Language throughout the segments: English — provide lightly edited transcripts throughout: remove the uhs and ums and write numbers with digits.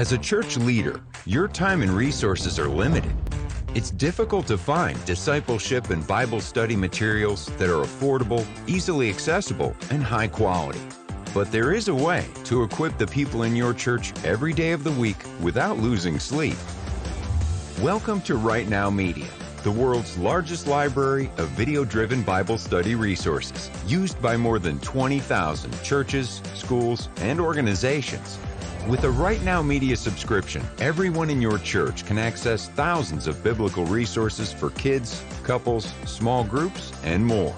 As a church leader, your time and resources are limited. It's difficult to find discipleship and Bible study materials that are affordable, easily accessible, and high quality. But there is a way to equip the people in your church every day of the week without losing sleep. Welcome to Right Now Media, the world's largest library of video-driven Bible study resources, used by more than 20,000 churches, schools, and organizations. With a Right Now Media subscription, everyone in your church can access thousands of biblical resources for kids, couples, small groups, and more.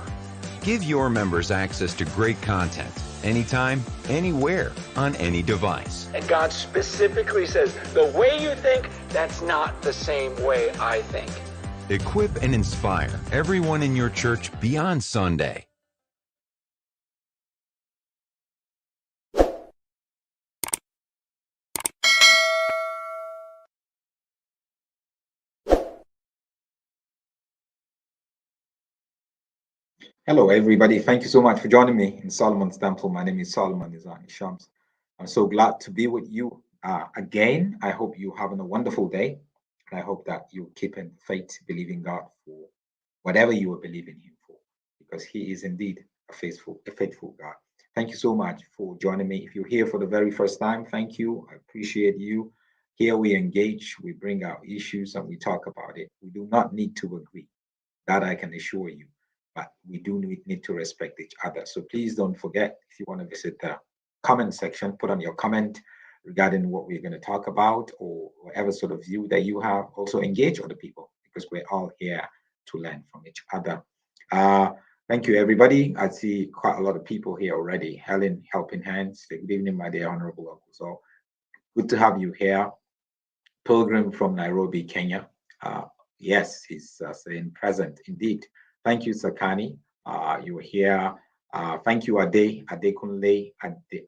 Give your members access to great content, anytime, anywhere, on any device. And God specifically says, the way you think, that's not the same way I think. Equip and inspire everyone in your church beyond Sunday. Hello, everybody. Thank you so much for joining me in Solomon's Temple. My name is Solomon Shams. I'm so glad to be with you again. I hope you're having a wonderful day. And I hope that you're keeping faith, believing God for whatever you are believing Him for, because He is indeed a faithful God. Thank you so much for joining me. If you're here for the very first time, thank you. I appreciate you. Here we engage, we bring out issues, and we talk about it. We do not need to agree. That I can assure you. But we do need to respect each other. So please don't forget, if you want to visit the comment section, put on your comment regarding what we're going to talk about or whatever sort of view that you have. Also engage other people, because we're all here to learn from each other. Thank you, everybody. I see quite a lot of people here already. Helen, Helping Hands. Good evening, my dear Honorable Uncle. So good to have you here. Pilgrim from Nairobi, Kenya. Yes, he's saying present indeed. Thank you, Sakani. You were here. Thank you, Adekunle,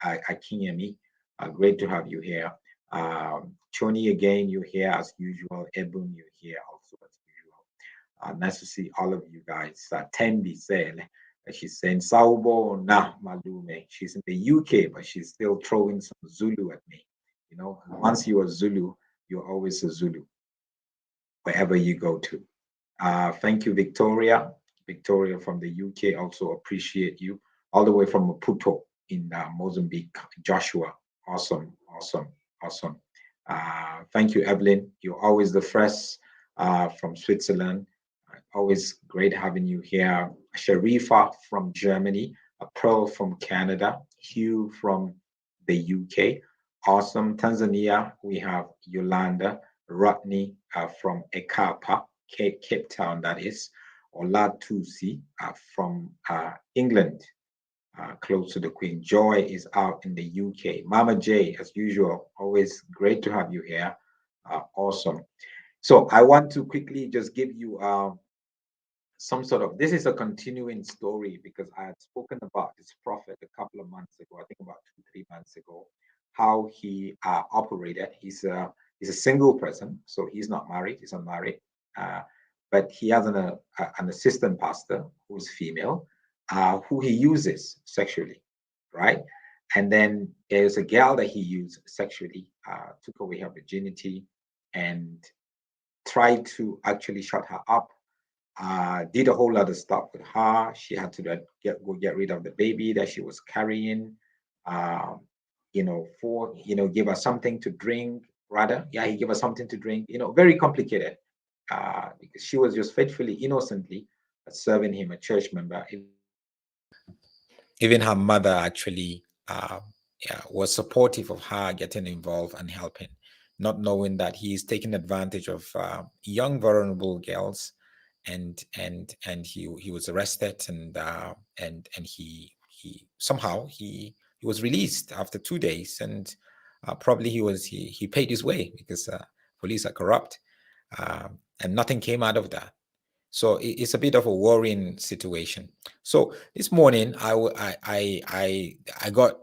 Akinyemi. Great to have you here. Choni, again, you're here as usual. Ebun, you're here also as usual. Nice to see all of you guys. Tembi said, she's saying, Saubo na Malume. She's in the UK, but she's still throwing some Zulu at me. You know, once you're a Zulu, you're always a Zulu, wherever you go to. Thank you, Victoria. Victoria from the UK, also appreciate you. All the way from Maputo in Mozambique. Joshua, awesome. Thank you, Evelyn. You're always the first from Switzerland. Always great having you here. Sharifa from Germany. Pearl from Canada. Hugh from the UK. Awesome. Tanzania, we have Yolanda. Rodney from Ekapa, Cape Town, that is. Olatusi from England, close to the Queen. Joy is out in the UK. Mama J, as usual, always great to have you here. Awesome. So I want to quickly just give you some sort of, this is a continuing story, because I had spoken about this prophet a couple of months ago, I think about 2-3 months ago, how he operated. He's a single person, so he's not married, he's unmarried. But he has an assistant pastor who's female, who he uses sexually, right? And then there's a girl that he used sexually, took away her virginity and tried to actually shut her up, did a whole lot of stuff with her. She had to go get rid of the baby that she was carrying, give her something to drink, rather. Yeah, he gave her something to drink, very complicated. Because she was just faithfully, innocently serving him, a church member. Even her mother actually was supportive of her getting involved and helping, not knowing that he is taking advantage of young, vulnerable girls, and he was arrested, and he somehow he was released after 2 days, and probably he paid his way, because police are corrupt. And nothing came out of that. So it's a bit of a worrying situation. So this morning, I got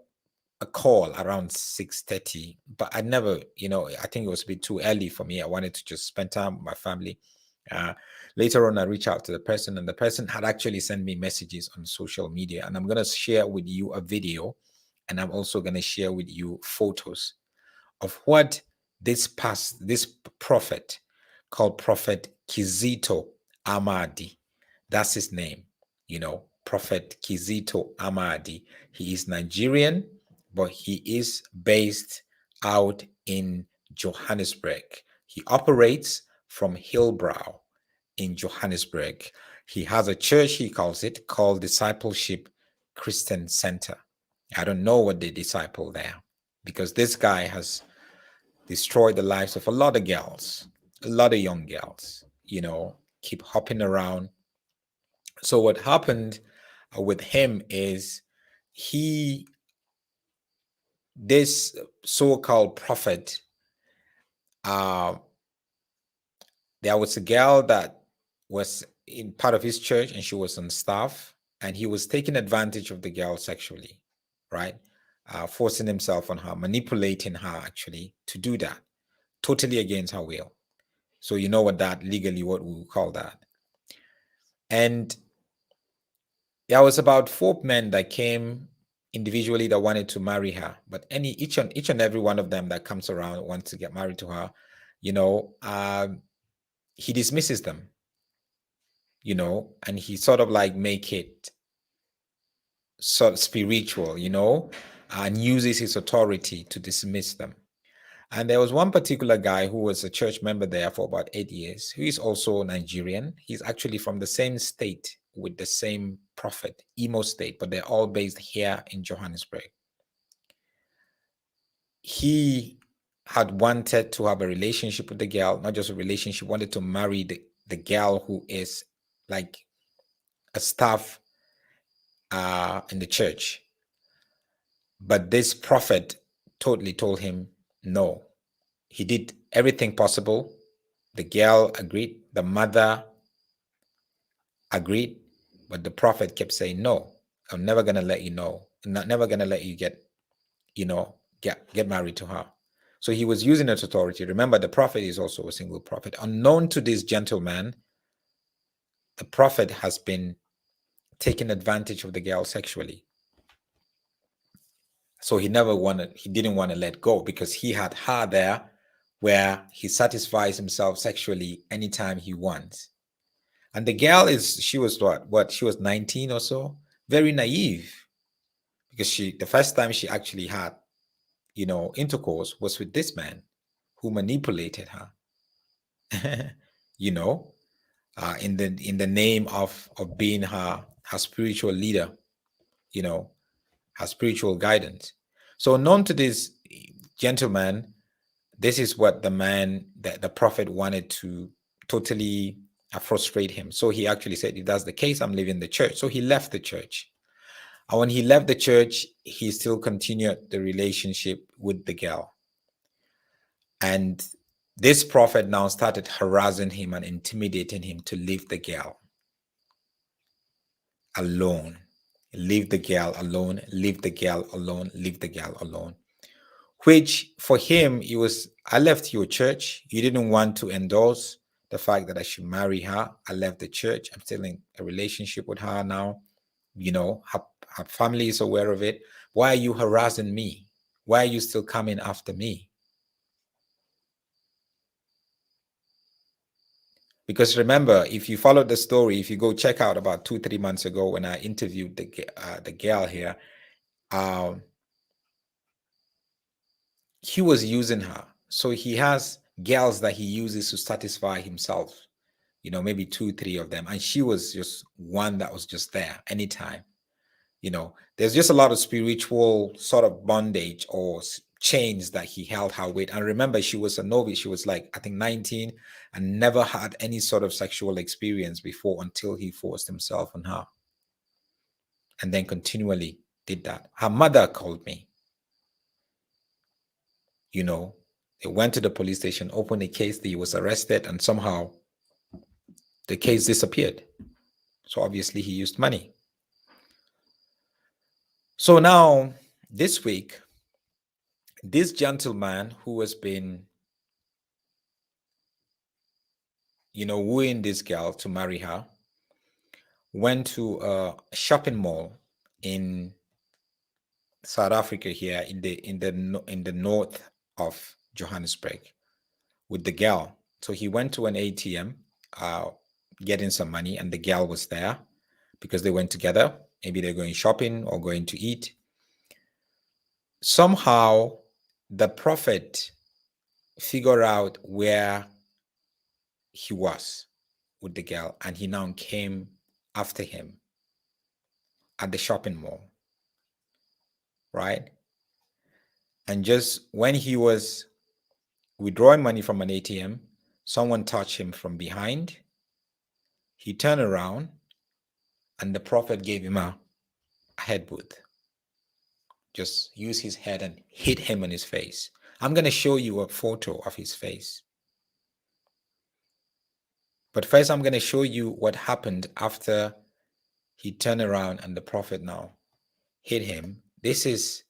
a call around 6:30, but I never, I think it was a bit too early for me. I wanted to just spend time with my family. Later on, I reached out to the person, and the person had actually sent me messages on social media. And I'm going to share with you a video, and I'm also going to share with you photos of what this prophet called Prophet Kazito Amadi. That's his name, Prophet Kazito Amadi. He is Nigerian, but he is based out in Johannesburg. He operates from Hillbrow in Johannesburg. He has a church, he calls it, called Discipleship Christian Center. I don't know what they disciple there, because this guy has destroyed the lives of a lot of girls, a lot of young girls, keep hopping around. So what happened with him is this so-called prophet, there was a girl that was in part of his church and she was on staff, and he was taking advantage of the girl sexually, right? Forcing himself on her, manipulating her actually to do that, totally against her will. So you know what legally what we would call that. And there was about 4 men that came individually that wanted to marry her, but each and every one of them that comes around wants to get married to her, he dismisses them, and he sort of like make it sort of spiritual, and uses his authority to dismiss them. And there was one particular guy who was a church member there for about 8 years, who is also Nigerian. He's actually from the same state with the same prophet, Imo State, but they're all based here in Johannesburg. He had wanted to have a relationship with the girl, not just a relationship, wanted to marry the girl who is like a staff in the church. But this prophet totally told him no. He did everything possible. The girl agreed, the mother agreed, but the prophet kept saying, no, I'm never going to let you know. I'm never going to let you get married to her. So he was using his authority. Remember, the prophet is also a single prophet. Unknown to this gentleman, the prophet has been taking advantage of the girl sexually. So he didn't want to let go, because he had her there where he satisfies himself sexually anytime he wants. And the girl she was 19 or so, very naive, because the first time she actually had, intercourse was with this man who manipulated her, in the name of being her spiritual leader, her spiritual guidance. So known to this gentleman, this is what the prophet wanted to totally frustrate him. So he actually said, if that's the case, I'm leaving the church. So he left the church. And when he left the church, he still continued the relationship with the girl. And this prophet now started harassing him and intimidating him to leave the girl alone. Leave the girl alone, leave the girl alone, leave the girl alone. Which for him, it was, I left your church. You didn't want to endorse the fact that I should marry her. I left the church. I'm still in a relationship with her now. Her family is aware of it. Why are you harassing me? Why are you still coming after me? Because remember, if you followed the story, if you go check out about 2-3 months ago when I interviewed the girl here, he was using her. So he has girls that he uses to satisfy himself, maybe 2-3 of them. And she was just one that was just there anytime. There's just a lot of spiritual sort of bondage or chains that he held her with. And remember, she was a novice. She was like, I think 19 and never had any sort of sexual experience before until he forced himself on her. And then continually did that. Her mother called me. They went to the police station, opened a case, he was arrested, and somehow the case disappeared. So obviously he used money. So now, this week, this gentleman who has been, wooing this girl to marry her, went to a shopping mall in South Africa here in the north of Johannesburg, with the girl. So he went to an ATM, getting some money, and the girl was there because they went together. Maybe they're going shopping or going to eat. Somehow, the prophet figured out where he was with the girl, and he now came after him at the shopping mall, right? And just when he was withdrawing money from an ATM, someone touched him from behind. He turned around, and the prophet gave him a headbutt. Just use his head and hit him in his face. I'm going to show you a photo of his face. But first, I'm going to show you what happened after he turned around and the prophet now hit him. This is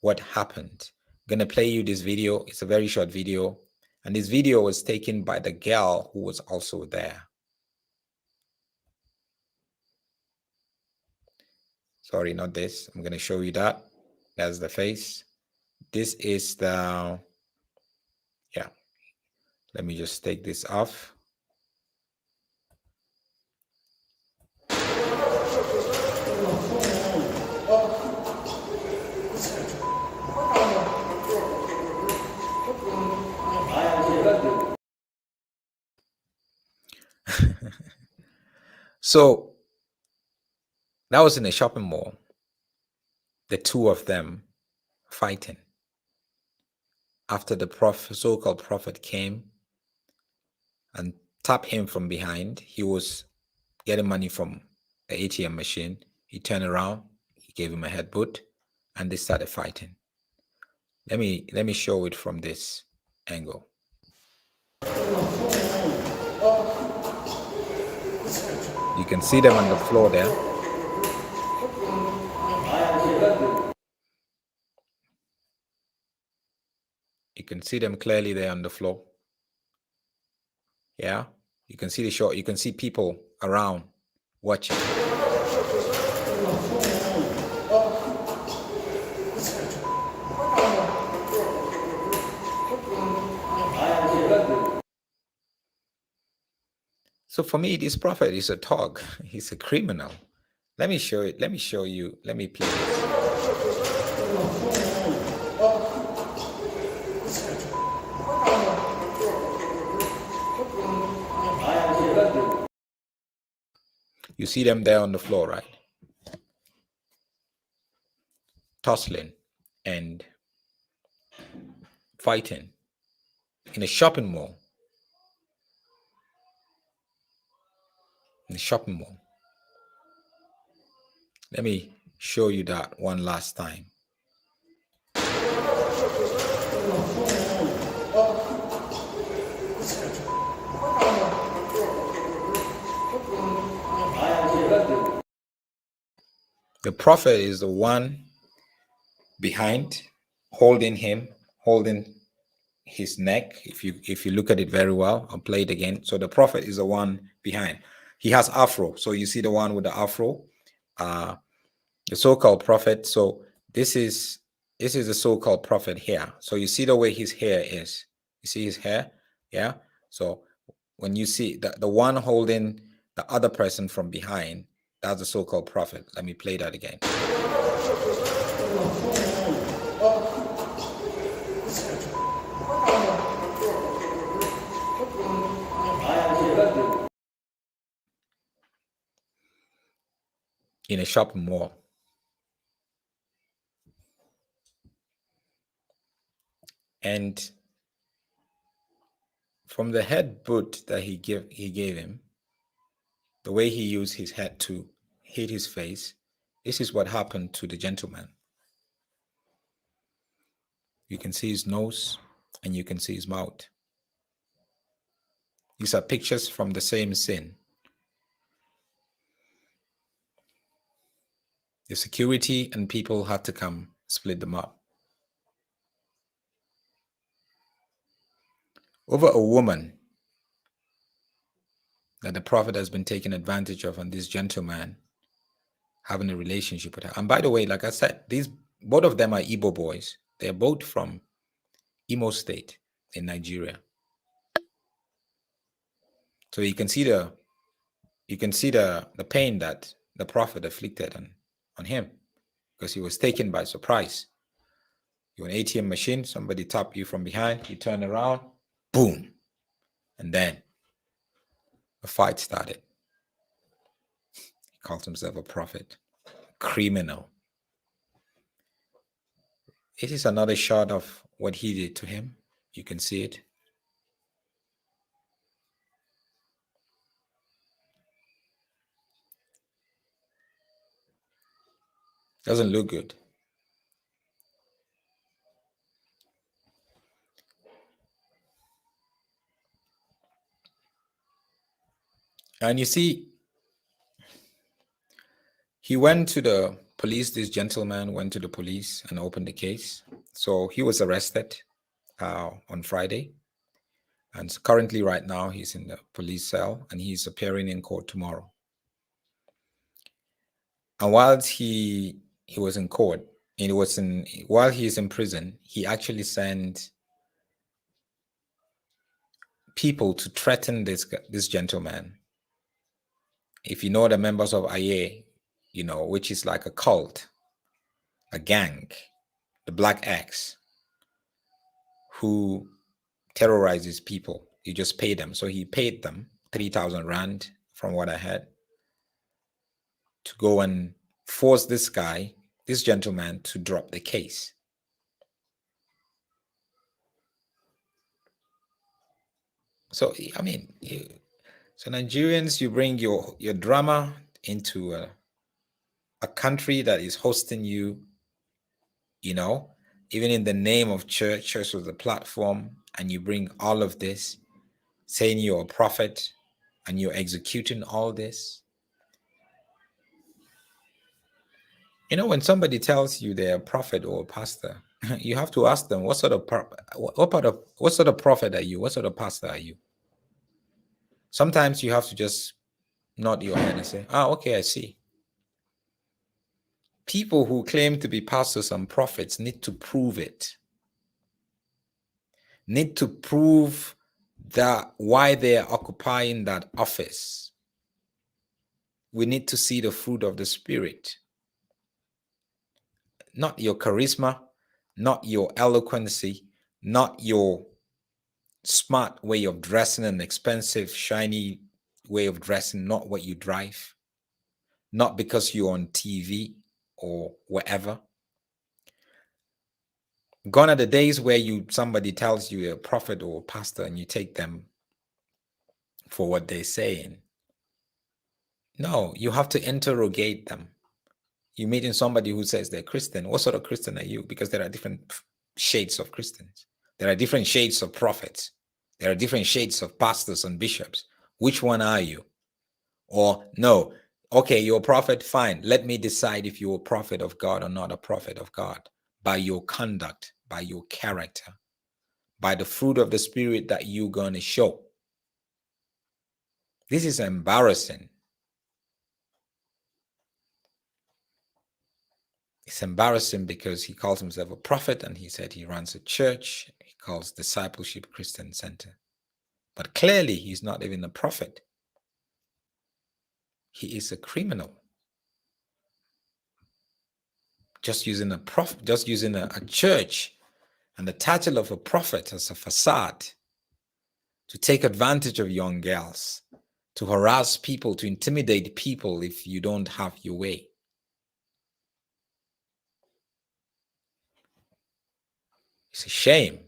what happened. I'm going to play you this video. It's a very short video. And this video was taken by the girl who was also there. Sorry, not this. I'm going to show you that. That's the face. This is the, yeah. Let me just take this off. So that was in a shopping mall. The two of them fighting. After the so-called prophet came and tapped him from behind, he was getting money from the ATM machine. He turned around, he gave him a headbutt, and they started fighting. Let me show it from this angle. You can see them on the floor there. You can see them clearly there on the floor. Yeah, you can see the shot. You can see people around watching. So for me, this prophet is a thug. He's a criminal. Let me show it. Let me show you. Let me play this. You see them there on the floor, right? Tussling and fighting in a shopping mall. In a shopping mall. Let me show you that one last time. The prophet is the one behind, holding him, holding his neck. If you look at it very well, I'll play it again. So the prophet is the one behind. He has afro. So you see the one with the afro, the so-called prophet. So this is the so-called prophet here. So you see the way his hair is. You see his hair? Yeah. So when you see the one holding the other person from behind, that's the so-called prophet. Let me play that again. In a shopping mall. And from the headbutt that he gave him, the way he used his head to hit his face, this is what happened to the gentleman. You can see his nose and you can see his mouth. These are pictures from the same scene. The security and people had to come split them up. Over a woman that the prophet has been taken advantage of, and this gentleman having a relationship with her. And by the way, like I said, both of them are Igbo boys. They're both from Imo State. in Nigeria. So you can see the pain that the prophet afflicted on him, because he was taken by surprise. You're an ATM machine, somebody tap you from behind, you turn around, boom. And then a fight started. He called himself a prophet, criminal. This is another shot of what he did to him. You can see it. Doesn't look good. And you see, he went to the police. This gentleman went to the police and opened the case. So he was arrested on Friday. And so currently, right now, he's in the police cell and he's appearing in court tomorrow. And whilst he was in court, while he's in prison, he actually sent people to threaten this gentleman. If you know the members of Aye, which is like a cult, a gang, the Black Axe, who terrorizes people. You just pay them. So he paid them 3,000 Rand, from what I heard, to go and force this gentleman, to drop the case. So, I mean, so Nigerians, you bring your drama into a country that is hosting you, even in the name of church was the platform, and you bring all of this, saying you're a prophet, and you're executing all this. When somebody tells you they're a prophet or a pastor, you have to ask them, what sort of prophet are you? What sort of pastor are you? Sometimes you have to just nod your head and say, okay, I see. People who claim to be pastors and prophets need to prove it. Need to prove that why they are occupying that office. We need to see the fruit of the Spirit. Not your charisma, not your eloquency, not your smart way of dressing, an expensive, shiny way of dressing, not what you drive, not because you're on TV or wherever. Gone are the days where somebody tells you a prophet or a pastor and you take them for what they're saying. No, you have to interrogate them. You're meeting somebody who says they're Christian. What sort of Christian are you? Because there are different shades of Christians. There are different shades of prophets. There are different shades of pastors and bishops. Which one are you? Or no, okay, you're a prophet, fine. Let me decide if you're a prophet of God or not a prophet of God by your conduct, by your character, by the fruit of the Spirit that you're going to show. This is embarrassing. It's embarrassing because he calls himself a prophet and he said he runs a church. He calls Discipleship Christian Center. But clearly he's not even a prophet. He is a criminal. Just using a church and the title of a prophet as a facade to take advantage of young girls, to harass people, to intimidate people if you don't have your way. It's a shame.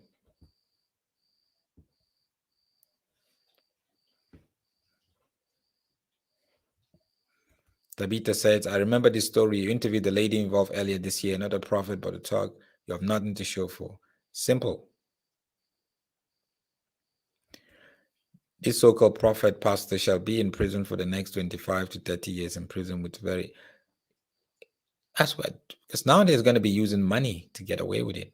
Tabitha says, I remember this story. You interviewed the lady involved earlier this year, not a prophet, but a talk. You have nothing to show for. Simple. This so-called prophet pastor shall be in prison for the next 25 to 30 years in prison with that's what, because now they're going to be using money to get away with it.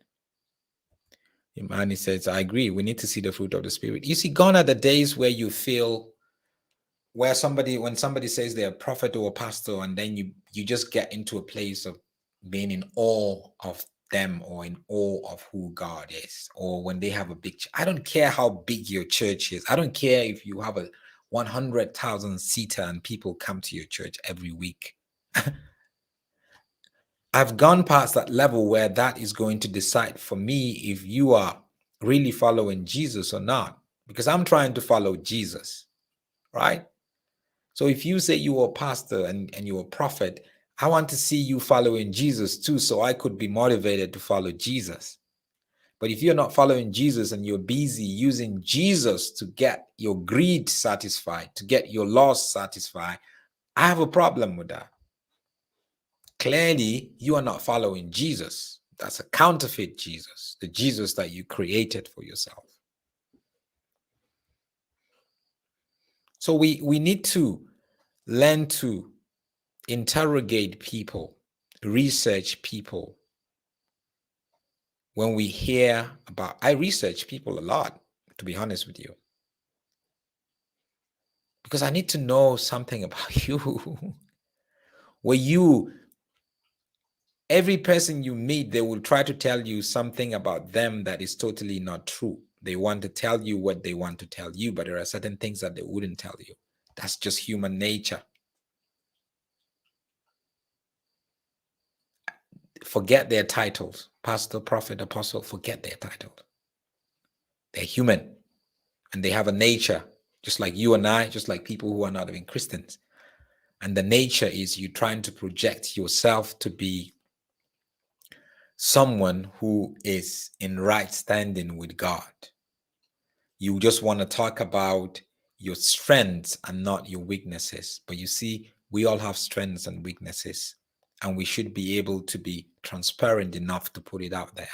Imani says, I agree. We need to see the fruit of the Spirit. You see, gone are the days where you feel, when somebody says they're a prophet or a pastor, and then you just get into a place of being in awe of them or in awe of who God is, or when they have a big I don't care how big your church is. I don't care if you have a 100,000 seater and people come to your church every week. I've gone past that level where that is going to decide for me if you are really following Jesus or not, because I'm trying to follow Jesus, right? So if you say you are a pastor and you're a prophet, I want to see you following Jesus too, so I could be motivated to follow Jesus. But if you're not following Jesus and you're busy using Jesus to get your greed satisfied, to get your loss satisfied, I have a problem with that. Clearly, you are not following Jesus. That's a counterfeit Jesus, the Jesus that you created for yourself. So we need to learn to interrogate people, research people. When we hear about, I research people a lot, to be honest with you, because I need to know something about you. Every person you meet, they will try to tell you something about them that is totally not true. They want to tell you what they want to tell you, but there are certain things that they wouldn't tell you. That's just human nature. Forget their titles. Pastor, prophet, apostle, forget their titles. They're human and they have a nature, just like you and I, just like people who are not even Christians. And the nature is you trying to project yourself to be someone who is in right standing with God. You just want to talk about your strengths and not your weaknesses. But you see, we all have strengths and weaknesses, and we should be able to be transparent enough to put it out there.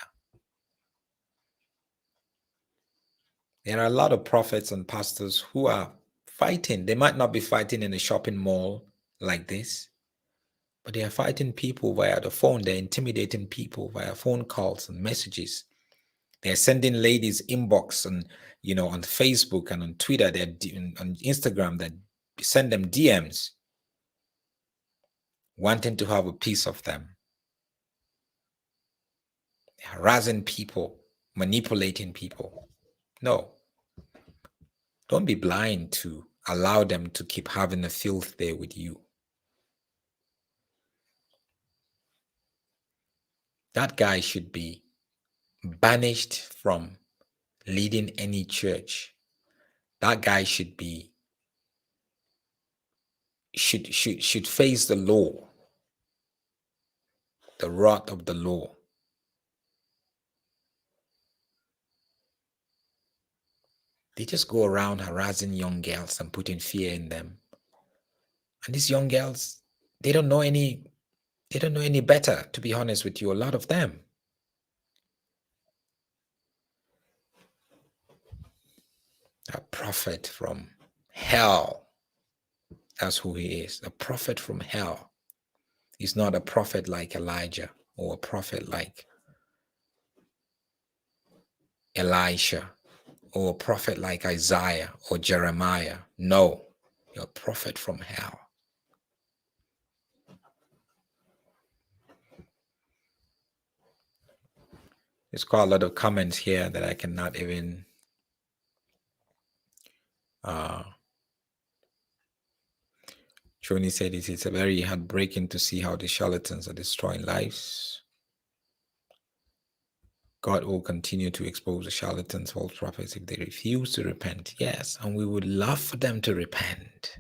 There are a lot of prophets and pastors who are fighting. They might not be fighting in a shopping mall like this, but they are fighting people via the phone. They're intimidating people via phone calls and messages. They're sending ladies inbox and, on Facebook and on Twitter, they're on Instagram, that send them DMs wanting to have a piece of them. They're harassing people, manipulating people. No. Don't be blind to allow them to keep having a filth there with you. That guy should be banished from leading any church. That guy should face the law, the wrath of the law. They just go around harassing young girls and putting fear in them. And these young girls, they don't know any better, to be honest with you, a lot of them. A prophet from hell. That's who he is. A prophet from hell. He's not a prophet like Elijah or a prophet like Elisha or a prophet like Isaiah or Jeremiah. No, you're a prophet from hell. There's quite a lot of comments here that I cannot even Shoni said it's a very heartbreaking to see how the charlatans are destroying lives. God will continue to expose the charlatans, false prophets, if they refuse to repent. Yes, and we would love for them to repent.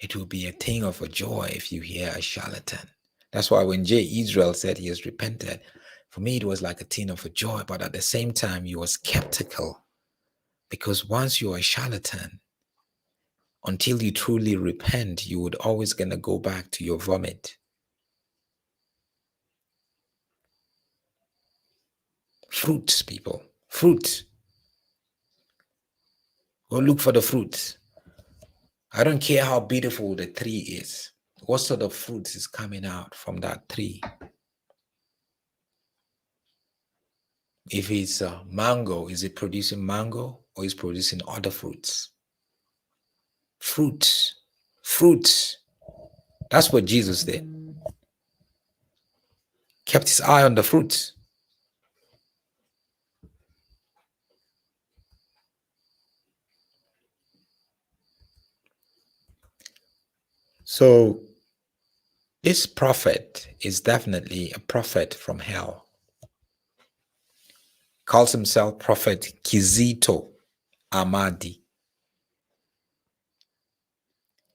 It will be a thing of a joy if you hear a charlatan. That's why when J. Israel said he has repented, for me it was like a thing of a joy, but at the same time you were skeptical. Because once you're a charlatan, until you truly repent, you would always gonna go back to your vomit. Fruits, people. Fruit. Go look for the fruits. I don't care how beautiful the tree is. What sort of fruits is coming out from that tree? If it's a mango, is it producing mango or is it producing other fruits? Fruits. Fruits. That's what Jesus did. kept his eye on the fruits. So this prophet is definitely a prophet from hell. Calls himself Prophet Kazito Amadi.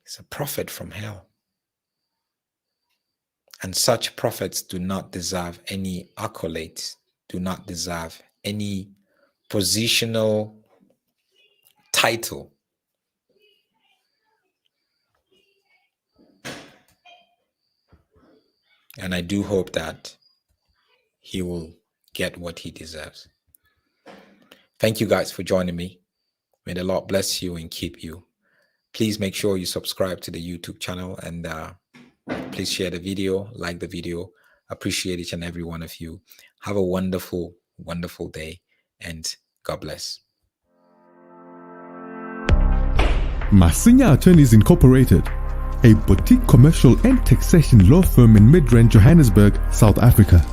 He's a prophet from hell. And such prophets do not deserve any accolades, do not deserve any positional title. And I do hope that he will get what he deserves. Thank you guys for joining me. May the Lord bless you and keep you. Please make sure you subscribe to the YouTube channel and please share the video, like the video. Appreciate each and every one of you. Have a wonderful, wonderful day and God bless. Masinya Attorneys Incorporated, a boutique commercial and taxation law firm in Midrand, Johannesburg, South Africa.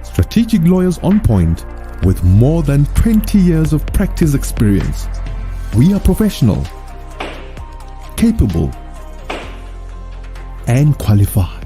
Strategic lawyers on point with more than 20 years of practice experience. We are professional, capable, and qualified.